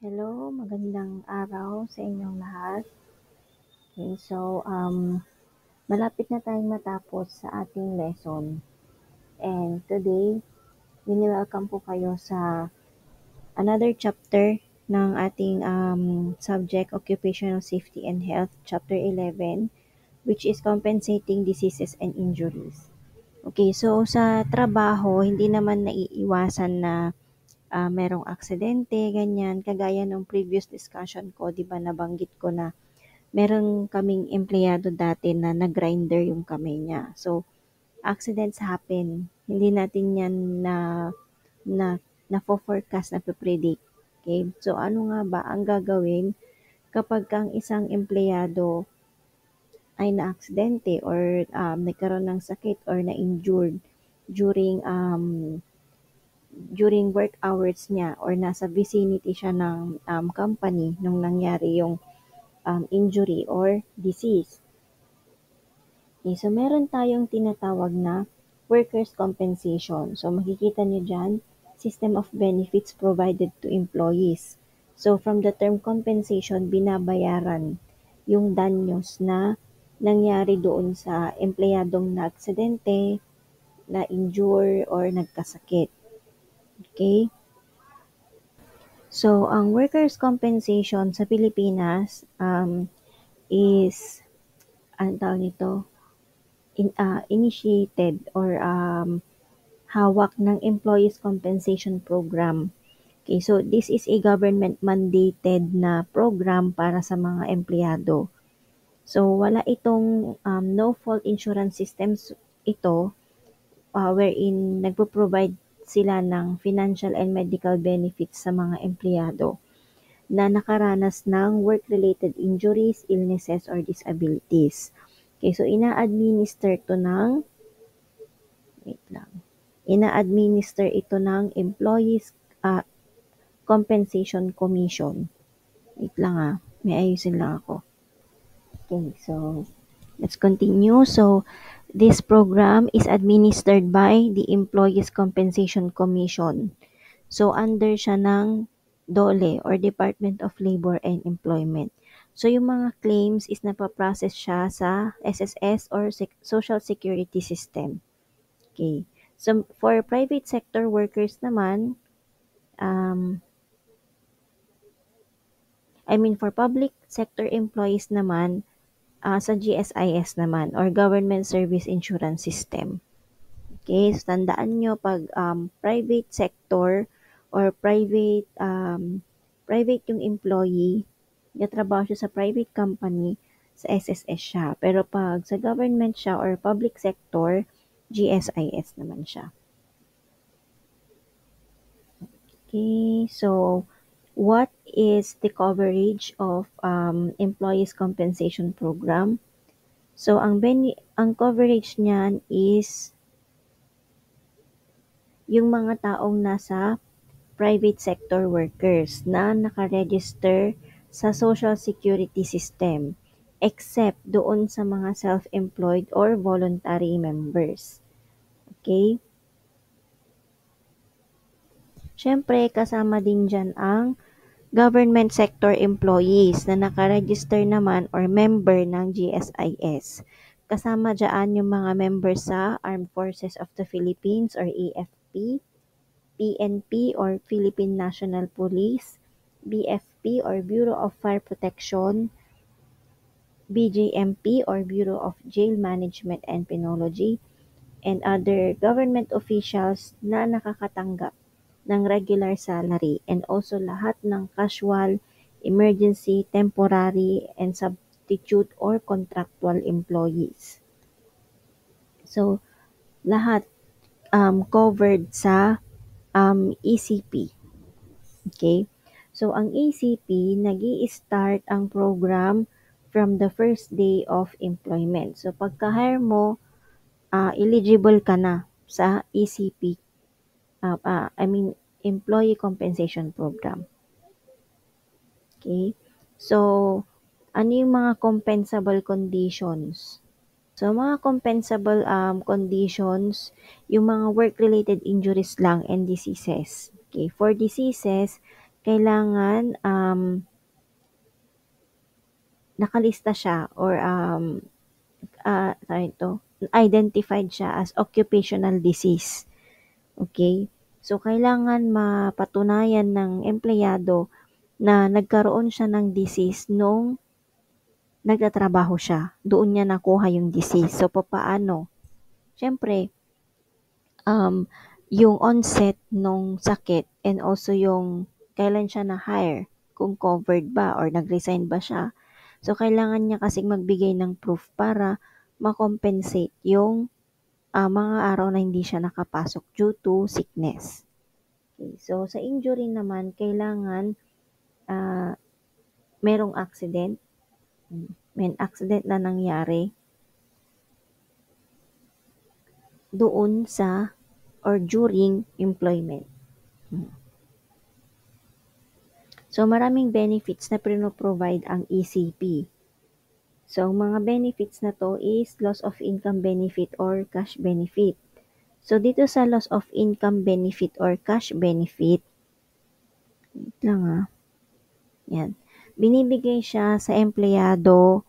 Hello, magandang araw sa inyong lahat. Okay, so malapit na tayong matapos sa ating lesson. And today, wini-welcome po kayo sa another chapter ng ating subject, Occupational Safety and Health, Chapter 11, which is Compensating Diseases and Injuries. Okay, so sa trabaho, hindi naman naiiwasan na merong aksidente, ganyan. Kagaya nung previous discussion ko, di ba nabanggit ko na meron kaming empleyado dati na nag-grinder yung kamay niya. So, accidents happen. Hindi natin yan na na-forecast, na-predict. Okay? So, ano nga ba ang gagawin kapag ang isang empleyado ay na-aksidente or nagkaroon ng sakit or na-injured during during work hours niya or nasa vicinity siya ng company nung nangyari yung injury or disease. Okay, so meron tayong tinatawag na workers' compensation. So makikita niyo dyan, system of benefits provided to employees. So from the term compensation, binabayaran yung danyos na nangyari doon sa empleyadong na aksidente, na injure or nagkasakit. Okay? So ang workers' compensation sa Pilipinas is anong tawag nito? Initiated or hawak ng Employees Compensation Program. Okay, so this is a government mandated na program para sa mga empleyado. So wala itong no-fault insurance systems ito wherein nagpo-provide sila ng financial and medical benefits sa mga empleyado na nakaranas ng work-related injuries, illnesses, or disabilities. Okay, so ina-administer to ng wait lang. Ina-administer ito ng Employees Compensation Commission. Wait lang may ayusin lang ako. Okay, so let's continue. So this program is administered by the Employees Compensation Commission. So under siya ng DOLE or Department of Labor and Employment. So yung mga claims is napaprocess siya sa SSS or Social Security System. Okay. So for private sector workers naman, for public sector employees naman, sa GSIS naman or Government Service Insurance System. Okay, so tandaan nyo pag private sector or private yung employee, nagtatrabaho siya sa private company, sa SSS siya. Pero pag sa government siya or public sector, GSIS naman siya. Okay, so what is the coverage of employees compensation program? So ang coverage niyan is yung mga taong nasa private sector workers na naka-register sa Social Security System except doon sa mga self-employed or voluntary members. Okay? Siyempre, kasama din dyan ang government sector employees na naka-register naman or member ng GSIS. Kasama dyan yung mga members sa Armed Forces of the Philippines or AFP, PNP or Philippine National Police, BFP or Bureau of Fire Protection, BJMP or Bureau of Jail Management and Penology, and other government officials na nakakatanggap ng regular salary and also lahat ng casual, emergency, temporary, and substitute or contractual employees. So, lahat covered sa ECP. Okay? So, ang ECP, nag-i-start ang program from the first day of employment. So, pagka-hire mo, eligible ka na sa ECP, Employee Compensation Program. Okay? So, ano yung mga compensable conditions? So, mga compensable conditions, yung mga work-related injuries lang and diseases. Okay, for diseases, kailangan nakalista siya or identified siya as occupational disease. Okay? So, kailangan mapatunayan ng empleyado na nagkaroon siya ng disease nung nagtatrabaho siya. Doon niya nakuha yung disease. So, papaano? Siyempre, um, yung onset nung sakit and also yung kailan siya na-hire, kung covered ba or nag-resign ba siya. So, kailangan niya kasing magbigay ng proof para ma-compensate yung mga araw na hindi siya nakapasok due to sickness. Okay. So, sa injury naman, kailangan ah, merong accident. May accident na nangyari doon sa or during employment. So, maraming benefits na provide ang ECP. So, mga benefits na to is loss of income benefit or cash benefit. So, dito sa loss of income benefit or cash benefit, wait lang yan. Binibigay siya sa empleyado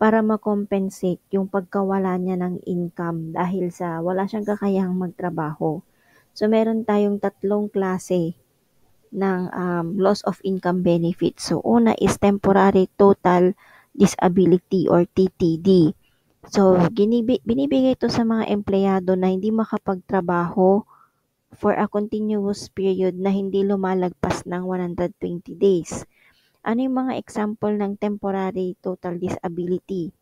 para ma-compensate yung pagkawala niya ng income dahil sa wala siyang kakayahang magtrabaho. So, meron tayong tatlong klase ng loss of income benefit. So, una is temporary total disability or TTD. So, binibigay ito sa mga empleyado na hindi makapagtrabaho for a continuous period na hindi lumalagpas ng 120 days. Ano yung mga example ng temporary total disability?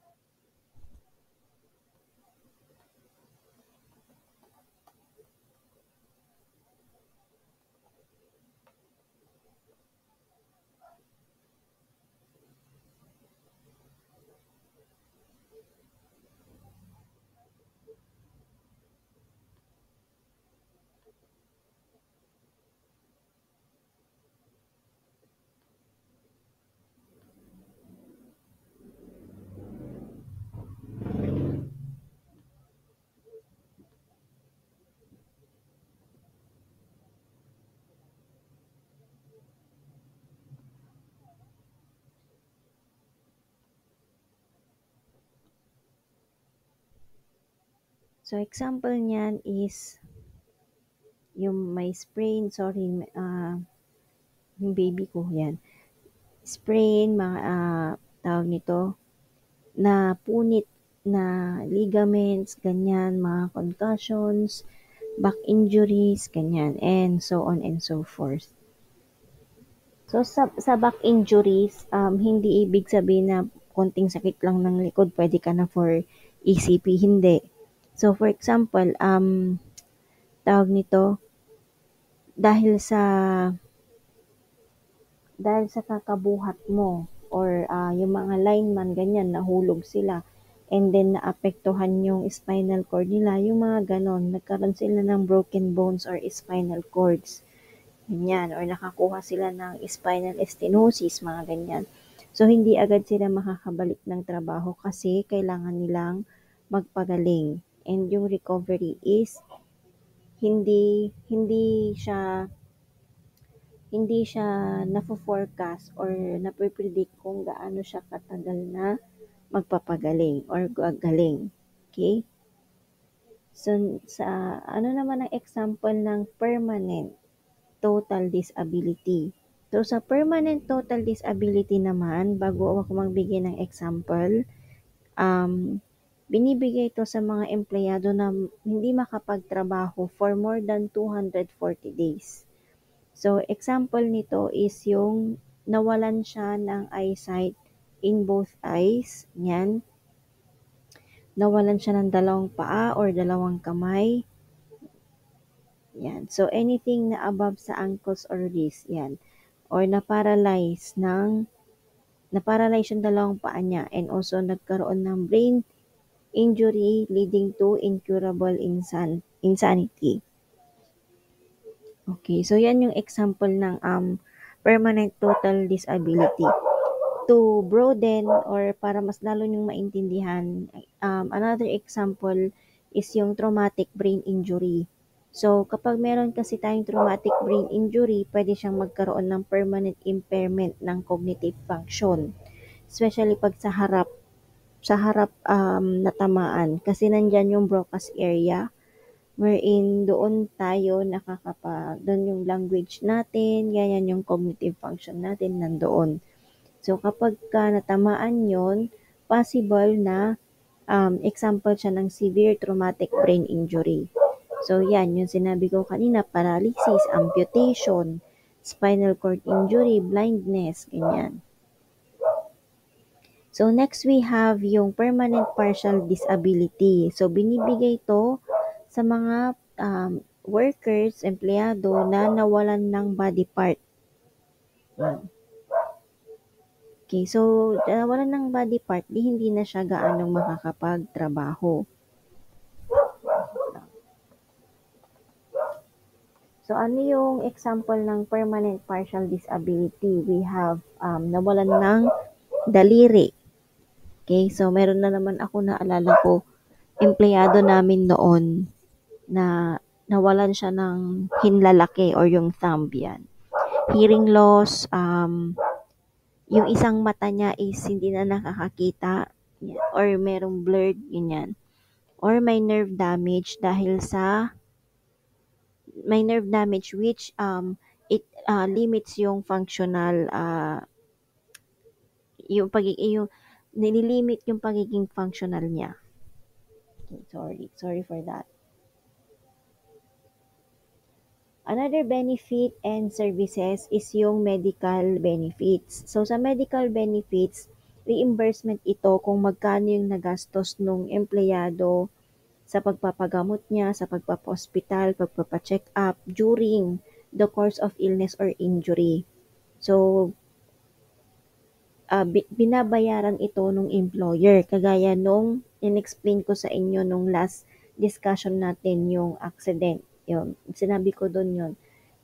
So, example niyan is yung may sprain, yung baby ko, yan. Sprain, mga tawag nito, na punit na ligaments, ganyan, mga concussions, back injuries, ganyan, and so on and so forth. So, sa back injuries, hindi ibig sabihin na konting sakit lang ng likod, pwede ka na for ECP, hindi. So, for example, tawag nito, dahil sa kakabuhat mo or yung mga lineman ganyan nahulog sila and then naapektuhan yung spinal cord nila, yung mga ganon, nagkaroon sila ng broken bones or spinal cords, ganyan, or nakakuha sila ng spinal stenosis, mga ganyan. So, hindi agad sila makakabalik ng trabaho kasi kailangan nilang magpagaling. And yung recovery is hindi hindi siya nafo-forecast or nape-predict kung gaano siya katagal na magpapagaling or gagaling. Okay? So, sa ano naman ang example ng permanent total disability? So, sa permanent total disability naman, bago ako magbigay ng example, binibigay ito sa mga empleyado na hindi makapagtrabaho for more than 240 days. So, example nito is yung nawalan siya ng eyesight in both eyes. Yan. Nawalan siya ng dalawang paa or dalawang kamay. Yan. So, anything na above sa ankles or wrist. Yan. Or na-paralyze yung dalawang paa niya and also nagkaroon ng brain injury leading to incurable insanity. Okay, so yan yung example ng permanent total disability. To broaden or para mas lalo nyong maintindihan, another example is yung traumatic brain injury. So, kapag meron kasi tayong traumatic brain injury, pwede siyang magkaroon ng permanent impairment ng cognitive function. Especially pag sa harap natamaan kasi nandiyan yung Broca's area wherein doon tayo doon yung language natin, ganyan yung cognitive function natin nandoon. So kapag ka natamaan yon, possible na example siya ng severe traumatic brain injury. So yan, yung sinabi ko kanina, paralysis, amputation, spinal cord injury, blindness, ganyan. So next we have yung permanent partial disability. So binibigay ito sa mga workers, empleyado na nawalan ng body part. Yan. Okay, so nawalan ng body part, hindi na siya gaanong makakapagtrabaho. So ano yung example ng permanent partial disability? We have nawalan ng daliri. Okay, so meron na naman ako naalala ko, empleyado namin noon na nawalan siya ng hinlalaki or yung thumb yan. Hearing loss, yung isang mata niya is hindi na nakakakita yan, or merong blurred, ganyan. Or may nerve damage which it limits yung functional yung nililimit yung pagiging functional niya. Okay, sorry for that. Another benefit and services is yung medical benefits. So sa medical benefits, reimbursement ito kung magkano yung nagastos nung empleyado sa pagpapagamot niya, sa pagpapa-hospital, pagpapa-check up during the course of illness or injury. So binabayaran ito nung employer kagaya nung in-explain ko sa inyo nung last discussion natin yung accident. Yun, sinabi ko doon yun.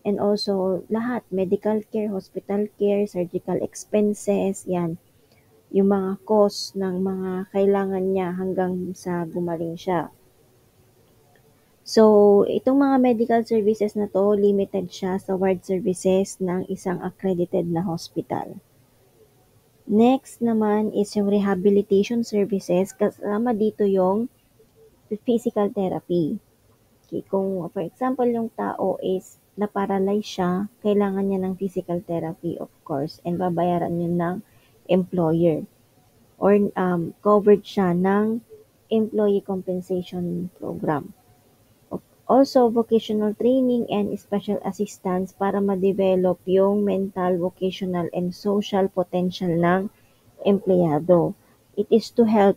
And also, lahat, medical care, hospital care, surgical expenses, yan. Yung mga cost ng mga kailangan niya hanggang sa gumaling siya. So, itong mga medical services na to, limited siya sa ward services ng isang accredited na hospital. Next naman is yung rehabilitation services, kasama dito yung physical therapy. Okay, kung for example yung tao is na-paralyze siya, kailangan niya ng physical therapy of course and babayaran yun ng employer or covered siya ng employee compensation program. Also, vocational training and special assistance para ma-develop yung mental, vocational, and social potential ng empleyado. It is to help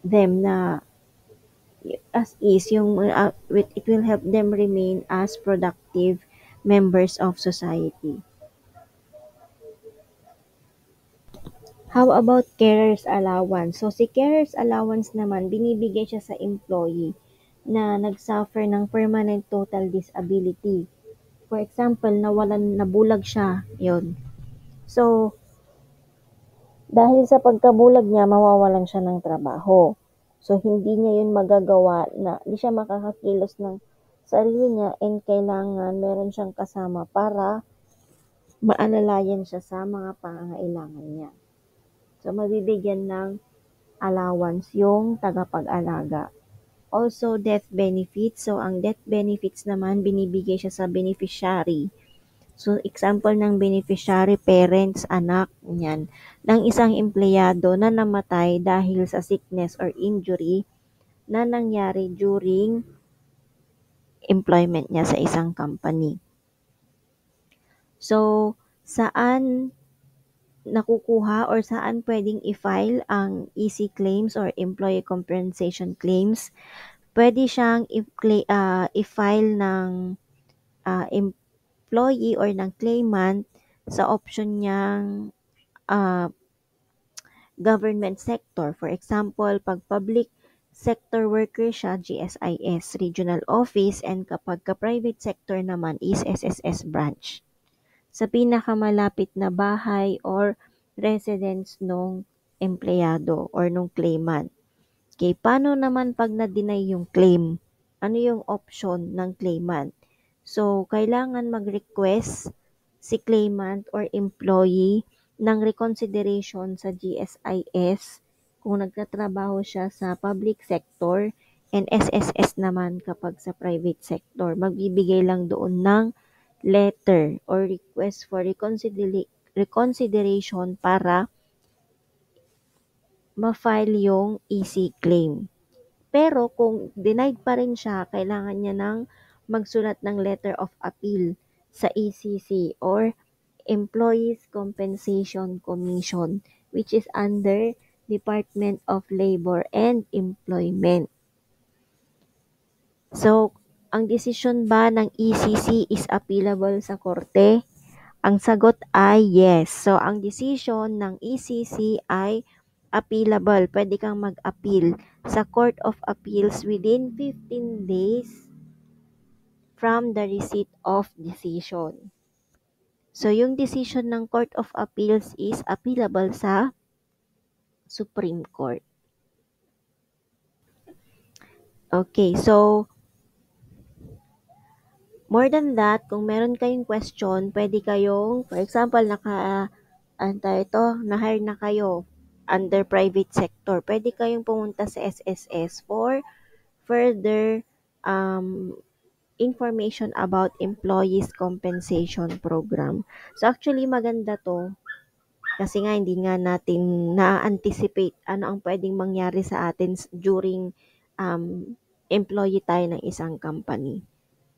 them na it will help them remain as productive members of society. How about carers allowance? So si carers allowance naman binibigay siya sa employee na nagsuffer ng permanent total disability. For example, nabulag siya, yon. So dahil sa pagkabulag niya, mawawalan siya ng trabaho. So, hindi niya yun magagawa na, hindi siya makakakilos ng sarili niya and kailangan meron siyang kasama para maalalayan siya sa mga pangangailangan niya. So, mabibigyan ng allowance yung tagapag-alaga. Also, death benefits. So, ang death benefits naman, binibigay siya sa beneficiary. So, example ng beneficiary, parents, anak, yan, ng isang empleyado na namatay dahil sa sickness or injury na nangyari during employment niya sa isang company. So, saan nakukuha or saan pwedeng i-file ang EC claims or employee compensation claims? Pwede siyang i-file ng employee or ng claimant sa option niyang government sector. For example, pag public sector worker siya, GSIS, regional office, and kapag ka-private sector naman is SSS branch. Sa pinakamalapit na bahay or residence nung empleyado or nung claimant. Okay, paano naman pag na-deny yung claim? ano yung option ng claimant. So, kailangan mag-request si claimant or employee ng reconsideration sa GSIS kung nagtatrabaho siya sa public sector, and SSS naman kapag sa private sector. Magbibigay lang doon ng letter or request for reconsideration para ma-file yung EC claim. Pero kung denied pa rin siya, kailangan niya ng magsulat ng letter of appeal sa ECC or Employees Compensation Commission, which is under Department of Labor and Employment. So, ang desisyon ba ng ECC is appealable sa korte? Ang sagot ay yes. So, ang decision ng ECC ay appealable. Pwede kang mag-appeal sa Court of Appeals within 15 days from the receipt of decision. So, yung decision ng Court of Appeals is appealable sa Supreme Court. Okay, so more than that, kung meron kayong question, pwede kayong, for example, na-hire na kayo under private sector. Pwede kayong pumunta sa SSS for further information about Employees Compensation Program. So actually maganda to kasi nga hindi nga natin na-anticipate ano ang pwedeng mangyari sa atin during employee tayo ng isang company.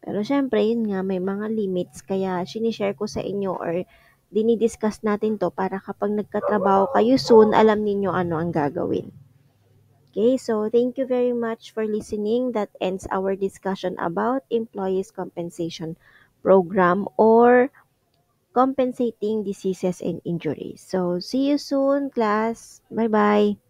Pero syempre, yun nga, may mga limits. Kaya, sinishare ko sa inyo or dinidiscuss natin to para kapag nagkatrabaho kayo soon, alam ninyo ano ang gagawin. Okay, so thank you very much for listening. That ends our discussion about Employees Compensation Program or Compensating Diseases and Injuries. So, see you soon, class. Bye-bye.